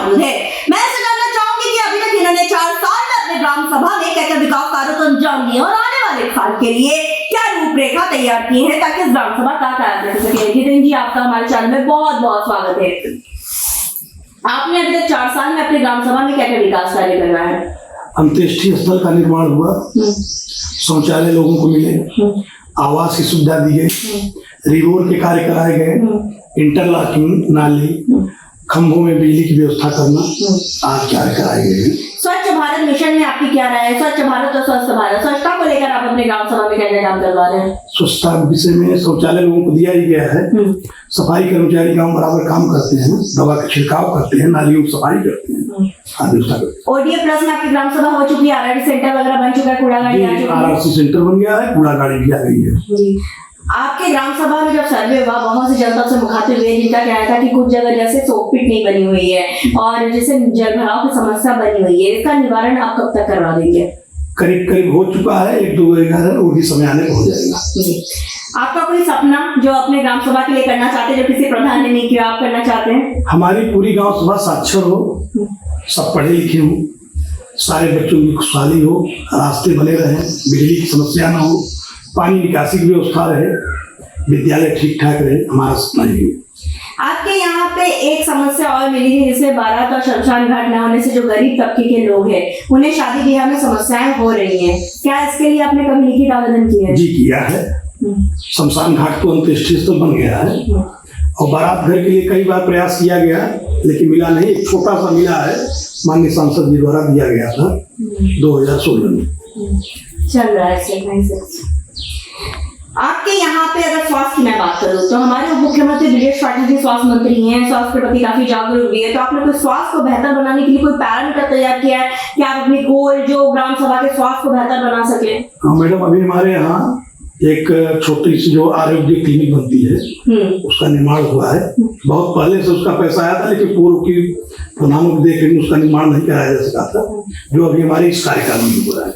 मौजूद है। मैं ऐसे जानना चाहूंगी कि अभी तक इन्होंने 4 साल में अपने ग्राम सभा में क्या क्या विकास कार्यों को अंजाम दिया और आने वाले साल के लिए क्या रूपरेखा तैयार की है ताकि इस ग्राम सभा का कार्य कर सके। जितेंद्र जी, आपका हमारे चैनल में बहुत बहुत स्वागत है। आपने अभी तक 4 साल में अपने ग्राम सभा में क्या क्या विकास कार्य करवाया है? अंत्येष्टि स्थल का निर्माण हुआ, शौचालय लोगों को मिले, आवास की सुविधा दी गई, रिवोर के कार्य कराए गए, इंटरलॉकिंग, नाली, खंभों में बिजली की व्यवस्था करना आदि कार्य कराए गए। स्वच्छ भारत मिशन में आपकी क्या राय है? स्वच्छ भारत और स्वस्थ भारत, स्वच्छता को लेकर आप अपने ग्राम सभा में क्या क्या काम करवा रहे हैं? स्वच्छता विषय में शौचालय लोगों को दिया ही गया है। सफाई कर्मचारी गाँव बराबर काम करते हैं, दवा का छिड़काव करते हैं, नालियों की सफाई करते हैं, ओडीएफ प्लस में आपकी ग्राम सभा हो चुकी है, आरआरसी सेंटर वगैरह बन चुका है, कूड़ा गाड़ी आ चुकी है, आरआरसी सेंटर बन गया है, कूड़ा गाड़ी भी आ गई है। आपके ग्राम सभा में जब सर्वे हुआ, बहुत से जनता से मुखातिब हुए जिनका कहना था कि कुछ जगह जैसे सोकपिट नहीं बनी हुई है और जैसे जलभराव की समस्या बनी हुई है, इसका निवारण आप कब तक करवा देंगे? करीब करीब हो चुका है, 1-2 जगह है, वो भी समय आने हो जाएगा। आपका कोई सपना जो अपने ग्राम सभा के लिए करना चाहते हैं, जो किसी प्रधान ने नहीं किया, आप करना चाहते हैं? हमारी पूरी गांव सभा साक्षर हो, सब पढ़े लिखे हो, सारे बच्चों की खुशहाली हो, रास्ते बने रहे, बिजली की समस्या न हो, पानी निकासी की व्यवस्था रहे, विद्यालय ठीक ठाक रहे, हमारा सपना ही है। आपके यहाँ पे एक समस्या और मिली है, जिससे बारात और शमशान घाट न होने से जो गरीब तबके के लोग हैं उन्हें शादी ब्याह में समस्याएं हो रही हैं। क्या इसके लिए आपने कभी लिखित आवेदन किया है? जी किया है। शमशान घाट तो अंत्येष्टि स्थल बन गया है और बारात घर के लिए कई बार प्रयास किया गया लेकिन मिला नहीं। एक छोटा सा मिला है, माननीय सांसद जी द्वारा दिया गया था 2016 में। चल रहा है। आपके यहाँ पे अगर स्वास्थ्य की मैं बात करूँ तो हमारे उप मुख्यमंत्री ब्रजेश पाटिल जी स्वास्थ्य मंत्री हैं, स्वास्थ्य के प्रति काफी जागरूक भी है, तो आपने कोई स्वास्थ्य को बेहतर बनाने के लिए कोई पैरामीटर तैयार किया है कि आप अपनी गोल जो ग्राम सभा के स्वास्थ्य को बेहतर बना सके? हाँ मैडम, अभी हमारे यहाँ एक छोटी सी जो आरोग्य क्लिनिक बनती है उसका निर्माण हुआ है। बहुत पहले से उसका पैसा आया था लेकिन पूर्व की प्रधानों को देख रही उसका निर्माण नहीं कराया जा सका था, जो अभी हमारी इस कार्यकाल में हो रहा है।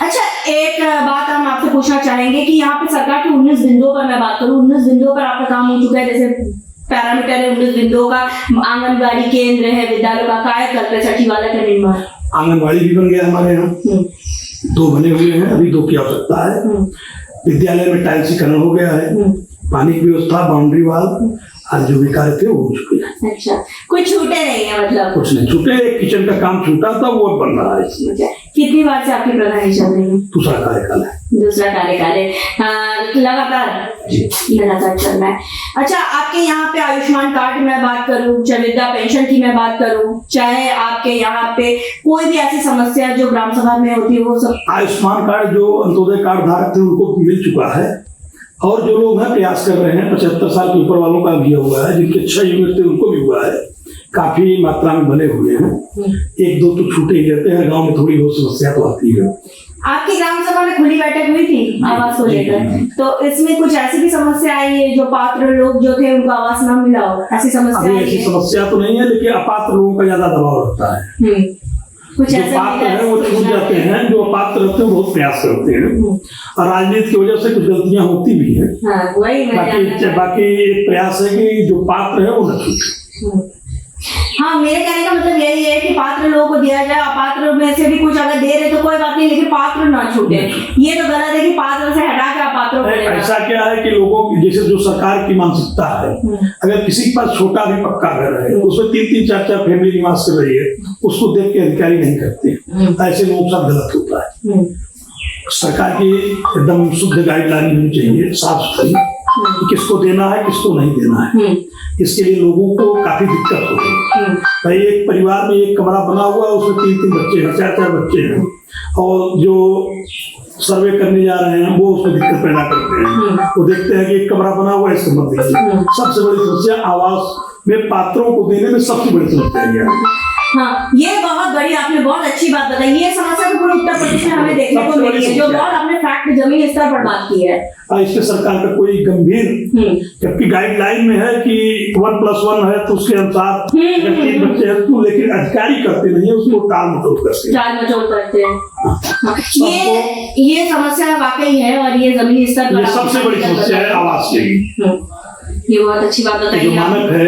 अच्छा, एक बात हम आपसे पूछना चाहेंगे कि यहाँ पे सरकार के 19 बिंदुओं पर मैं बात करूँ, 19 बिंदुओं पर आपका काम हो चुका है, जैसे पैरामीटर है 19 बिंदुओं का, आंगनबाड़ी केंद्र है, विद्यालयों का कायाकल्प है, सचिवालय का निर्माण, आंगनबाड़ी भी बन गया हमारे यहाँ, 2 बने हुए हैं, अभी 2 की आवश्यकता है। विद्यालय में टाइल्सीकरण हो गया है, पानी की व्यवस्था, बाउंड्री वाल आज जो भी कार्य थे वो हो चुके हैं। अच्छा, कुछ छूटे नहीं है? मतलब कुछ नहीं छूटे, किचन का काम छूटा था वो बन रहा है इसमें। कितनी बार से आपकी प्रधानी चल रही है? दूसरा कार्यकाल है। दूसरा कार्यकाल है, लगातार चल रहा है। अच्छा, आपके यहाँ पे आयुष्मान कार्ड की मैं बात करूँ, चाहे वृद्धा पेंशन की मैं बात करूँ, चाहे आपके यहाँ पे कोई भी ऐसी समस्या जो ग्राम सभा में होती है, वो सब आयुष्मान कार्ड जो अंत्योदय कार्ड धारक थे उनको मिल चुका है और जो लोग हैं प्रयास कर रहे हैं, 75 साल के ऊपर वालों का भी हुआ है, जिनके 6 यूनिट थे उनको भी हुआ है, काफी मात्रा में बने हुए हैं। 1-2 तो छूटे ही रहते हैं, गांव में थोड़ी बहुत समस्या तो आती है। आपकी ग्राम सभा में खुली बैठक हुई थी आवास को लेकर, तो इसमें कुछ ऐसी भी समस्या आई है जो पात्र लोग जो थे उनको आवास न मिला हो, ऐसी समस्या? ऐसी समस्या तो नहीं है लेकिन अपात्र लोगों का ज्यादा दबाव रहता है। कुछ जो पात्र है वो छूट जाते हैं, जो अपात्र रहते हैं बहुत प्रयास करते हैं और राजनीति की वजह से कुछ गलतियां होती भी है। बाकी एक प्रयास है कि जो पात्र है वो न छूटे। हाँ, मेरे कहने का मतलब यही है कि पात्र लोगों को दिया जाए, अपात्र में से भी कुछ अगर दे रहे तो कोई बात नहीं, लेकिन पात्र ना छूटे। ये तो गलत है कि पात्र से हटा के अपात्रों को देना। ऐसा क्या है कि लोगों की जैसे जो सरकार की मानसिकता है, अगर किसी के पास छोटा भी पक्का घर है उसमें 3-3, 4-4 फैमिली निवास कर रही है, उसको देख के अधिकारी नहीं करते, ऐसे लोगों के साथ गलत होता है। सरकार की एकदम शुद्ध गाइडलाइन होनी चाहिए, साफ सुथरी, कि किसको देना है किसको नहीं देना है। इसके लिए लोगों को काफी दिक्कत होती है। भाई एक परिवार में एक कमरा बना हुआ है, उसमें 3-3 बच्चे हैं, 4-4 बच्चे हैं और जो सर्वे करने जा रहे हैं वो उसमें दिक्कत पैदा करते हैं। वो देखते हैं कि एक कमरा बना हुआ है, इसको मत दीजिए। सबसे बड़ी समस्या आवास में पात्रों को देने में सबसे बड़ी समस्या है। हाँ, ये बहुत बड़ी आपने बहुत अच्छी बात बताई। ये समस्या तो पूरे उत्तर प्रदेश में हमें देखने को मिली है, जो बहुत आपने फैक्ट जमीन स्तर पर बात की है। इसके सरकार का कोई गंभीर, जबकि गाइडलाइन में है कि 1+1 है तो उसके अनुसार 3 बच्चे हैं तो, लेकिन अधिकारी करते नहीं है, उसको टाल मटोल करते हैं। ये समस्या वाकई है और ये जमीनी स्तर पर सबसे बड़ी समस्या है आवास की। ये बहुत अच्छी बात जो बताई मानक आपने। है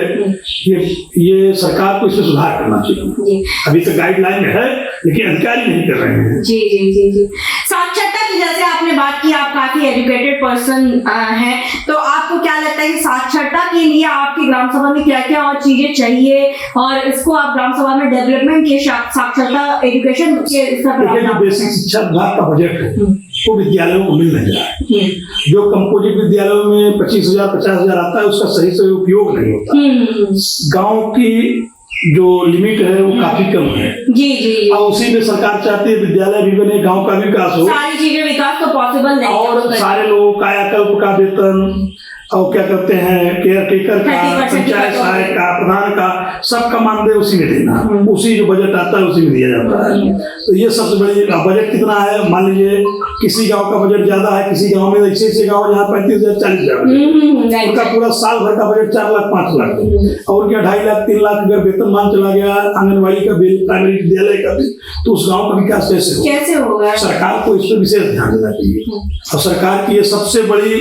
ये सरकार को इसमें सुधार करना चाहिए। जी अभी तक गाइडलाइन है लेकिन अधिकारी नहीं कर रहे हैं। जी जी जी जी साक्षरता की जैसे आपने बात की, आप काफी एजुकेटेड पर्सन हैं, तो आपको क्या लगता है कि साक्षरता के लिए आपकी ग्राम सभा में क्या क्या और चीजें चाहिए और इसको आप ग्राम सभा में डेवलपमेंट के साक्षरता एजुकेशन के स्तर पर देखिए, जो बेसिक शिक्षा विभाग का बजट है वो विद्यालयों को मिल नहीं रहा है। जो कंपोजिट विद्यालयों में 25,000 50,000 आता है उसका सही से उपयोग नहीं होता। गांव की जो लिमिट है वो काफी कम है। जी जी जी और उसी में सरकार चाहती है विद्यालय भी बने, गांव का विकास हो, सारी चीजें विकास तो पॉसिबल नहीं है और सारे लोगों कायाकल्प का वेतन और क्या करते हैं केयर टेकर का, 30% पंचायत सहायक का, प्रधान का, सबका मानदेय उसी में देना, उसी जो बजट आता है उसी में दिया जाता है। तो ये सबसे बड़ी बजट कितना है, मान लीजिए किसी गांव का बजट ज्यादा है, किसी गांव में ऐसे गांव जहाँ 35,000 40,000 उनका पूरा साल भर का बजट 4 लाख 5 लाख और क्या 2.5 लाख 3 लाख अगर वेतन मान चला गया आंगनबाड़ी का बिल, प्राइमरी विद्यालय का बिल, तो उस गांव का विकास कैसे होगा? सरकार को इस पर विशेष ध्यान देना चाहिए। और सरकार की ये सबसे बड़ी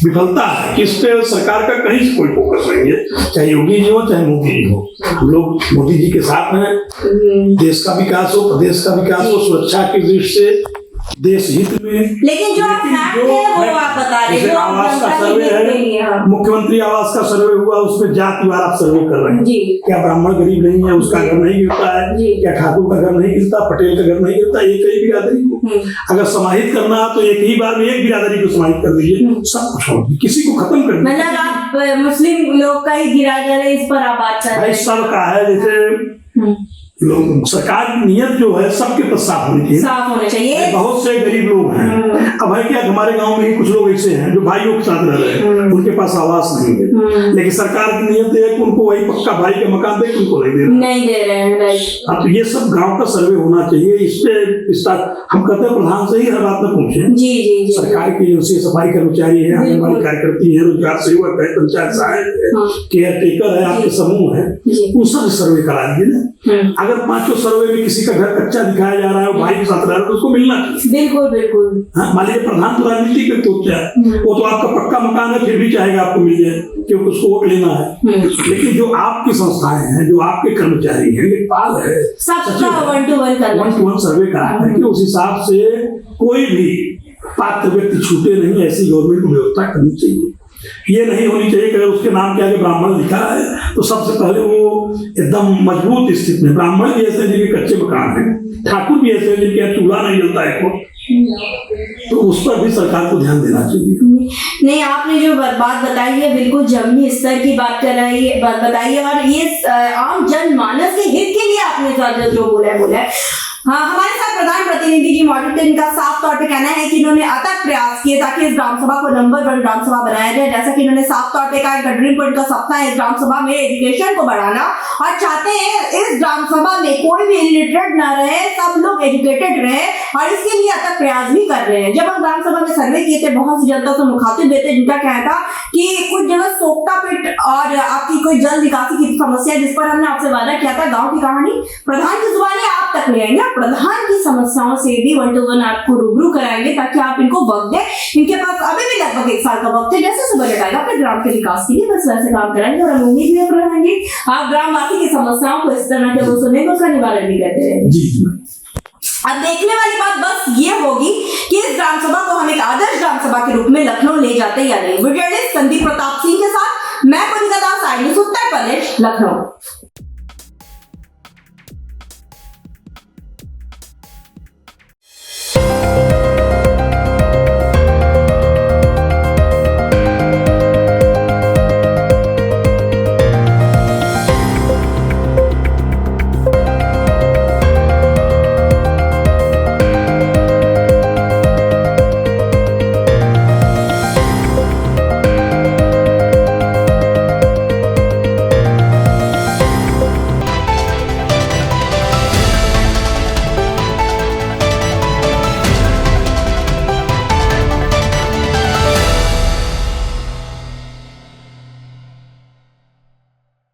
विफलता है कि इस पे सरकार का कहीं से कोई फोकस नहीं है, चाहे योगी जी हो चाहे मोदी जी हो। हम लोग मोदी जी के साथ हैं, देश का विकास हो, प्रदेश का विकास हो, सुरक्षा की दृष्टि से, देश हित में। लेकिन जो फैक्ट है वो आप बता रहे जैसे हो, आवास का सर्वे है, मुख्यमंत्री आवास का सर्वे हुआ, उसमें जातिवार आप सर्वे कर रहे हैं। जी क्या ब्राह्मण गरीब नहीं है उसका घर नहीं गिरता है, क्या ठाकुर का घर नहीं गिरता, पटेल का घर नहीं गिरता, एक ही बिरादरी को अगर समाहित करना है तो एक ही बार में एक बिरादरी को समाहित कर दीजिए, सब कुछ होगी, किसी को खत्म कर दीजिए। मतलब आप मुस्लिम लोग का ही गिरा जा रहे, इस पर आप बात कर रहे हैं। सबका है, जैसे लोग सरकार की नियत जो है सबके पास साफ होनी चाहिए, साफ होना चाहिए। बहुत से गरीब लोग हैं, अब है क्या हमारे गांव में ही कुछ लोग ऐसे हैं जो भाइयों के साथ रह रहे हैं, उनके पास आवास नहीं है, लेकिन सरकार की नियत है कि उनको वही पक्का भाई का मकान दे, उनको नहीं दे रहे हैं। राइट। तो ये सब गांव का सर्वे होना चाहिए, इस पे हम कहते हैं प्रधान से ही हर बात में पूछे। जी जी जी सरकार की एजेंसी सफाई कर्मचारी है, आंगनबाड़ी कार्यकर्ती है, रोजगार सेवक है, पंचायत सहायक है, केयर टेकर है, आपके समूह है, उन सब सर्वे करा दीजिए ना। अगर 5 सर्वे में किसी का घर कच्चा दिखाया जा रहा है, भाई के साथ रह रहा है, तो उसको मिलना चाहिए। बिल्कुल बिल्कुल। मान लीजिए प्रधान तो राजनीतिक व्यक्ति है, वो तो आपका पक्का मकान है फिर भी चाहेगा आपको मिल जाए क्योंकि उसको वोट लेना है। लेकिन जो आपकी संस्थाएं हैं, जो आपके कर्मचारी हैं, लेखपाल है, सबका 1 to 1 सर्वे करा करके उस हिसाब से कोई भी पात्र व्यक्ति छूटे नहीं, ऐसी गवर्नमेंट को व्यवस्था करनी चाहिए। ये नहीं होनी चाहिए कि अगर उसके नाम के आगे ब्राह्मण लिखा है तो सबसे पहले वो एकदम मजबूत स्थिति में, ब्राह्मण भी ऐसे जिनके कच्चे मकान है, ठाकुर भी ऐसे जिनके यहाँ चूल्हा नहीं जलता है, तो उस पर भी सरकार को ध्यान देना चाहिए। नहीं, आपने जो बात बताई है बिल्कुल जमीनी स्तर की बात बताई है और ये आम जनमानस के हित के लिए आपने जो बोला है। हाँ, हमारे साथ प्रधान प्रतिनिधि जी मौजूद थे। इनका साफ तौर पे कहना है कि इन्होंने अथक प्रयास किए ताकि इस ग्राम सभा को नंबर 1 ग्राम सभा बनाया जाए। जैसा कि इन्होंने साफ तौर पे कहा, ड्रीम पॉइंट का सपना है इस ग्राम सभा में एजुकेशन को बढ़ाना और चाहते हैं इस ग्राम सभा में कोई भी इलिटरेट ना रहे, सब लोग एजुकेटेड रहे और इसके लिए अथक प्रयास भी कर रहे हैं। जब हम ग्राम सभा में सर्वे किए थे, बहुत सी जनता से मुखातिब हुए थे, जिनका कहना था कि कुछ जगह सोखता पिट और आपकी कोई जल निकासी की समस्या, जिस पर हमने आपसे वादा किया था, गाँव की कहानी प्रधान की जुबानी आप तक ले आएंगे, प्रधान की समस्याओं से भी 1 to 1 आपको रूबरू कराएंगे ताकि आप इनको वक्त दें। इनके पास अभी भी लगभग 1 साल का वक्त है, जैसे बजट आएगा अपने ग्राम के विकास के लिए बस वैसे काम कराएंगे और हम उम्मीद भी रहेंगे आप ग्रामवासी की समस्याओं को इस तरह के वो सुनेंगे, उसका निवारण भी करते रहेंगे। अब देखने वाली बात बस ये होगी कि इस ग्राम सभा को हम एक आदर्श ग्राम सभा के रूप में लखनऊ ले जाते या नहीं। वीडियो जर्नलिस्ट संदीप प्रताप सिंह के साथ मैं कनिका दास, उत्तर प्रदेश, लखनऊ।